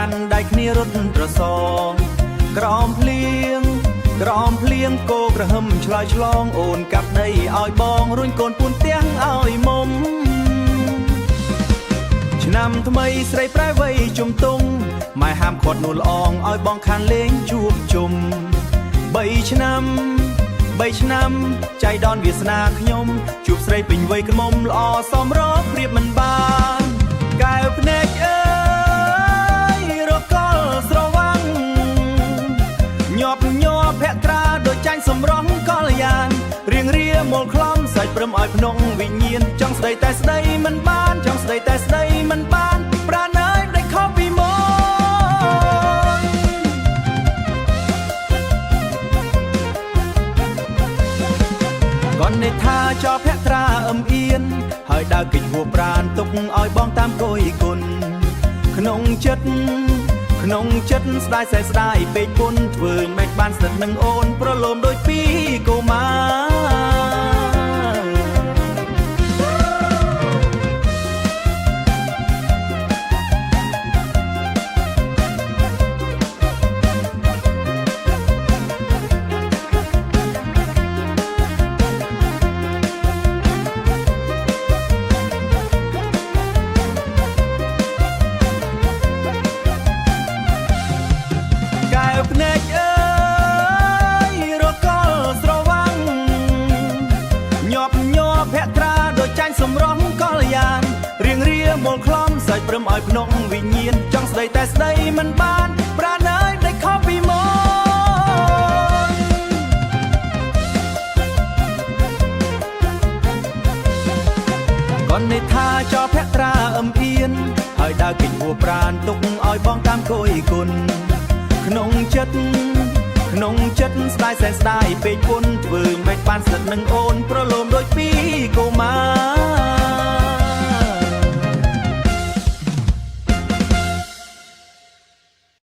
កាន់ដៃគ្នារត់ត្រសងក្រោមភ្លៀងគោក្រហឹមឆ្លើយឆ្លងអូនកាប់ដីឲ្យបងរួញកូនពួនទៀងឲ្យមុំឆ្នាំថ្មីស្រីប្រែវ័យជុំទងម៉ែហាមខាត់នួលអងឲ្យបងខានលេងជួបជុំ3ឆ្នាំចៃដនវាសនាខ្ញុំជួបស្រីពេញវ័យក្រមុំល្អសមរកព្រៀបមិនបានកែវភ្នែកអើយរកលស្រវាំងញាប់ញ័រភក្ត្រាដូចចាញ់សម្រងកលយានរៀងរាមូលខ្លំសាច់ព្រមឲ្យភ្នងវិញ្ញាណចង់ស្ដីតែស្ដីមិនបានចង់ស្ដីតែស្ដីមិនបានប្រាណើយដេកខុសពីមុនគាត់និថាចោលភក្ត្រាអឹមអៀនហើយដើរគេចហួប្រានទុកឲ្យបងតាមគយគុណក្នុងចិត្តស្ដាយសែស្ដាយពេកពុនធ្វើមិនបានស្និទ្ធនឹងអូនប្រឡូមដូចពីកូម៉ាភ្នែកអើយរកលស្រវាំងញាប់ញ័រភក្ត្រាដូចចាញ់សម្រងកលយានរៀងរាមូលខ្លំសាច់ព្រមឲ្យភ្នំវិញ្ញាណចង់ស្ដីតែស្ដីមិនបានប្រាណើយដេកខុសពីមុនគាត់និថាចោលភក្ត្រាអឹមអៀនហើយដើរគេចហួប្រានទុកឲ្យបងតាមគយគុណក្នុងចិត្តស្ដាយសែនស្ដាយពេកពុនធ្វើមិនបានស្និទ្ធនឹងអូនប្រឡូមដូចពីកូម៉ា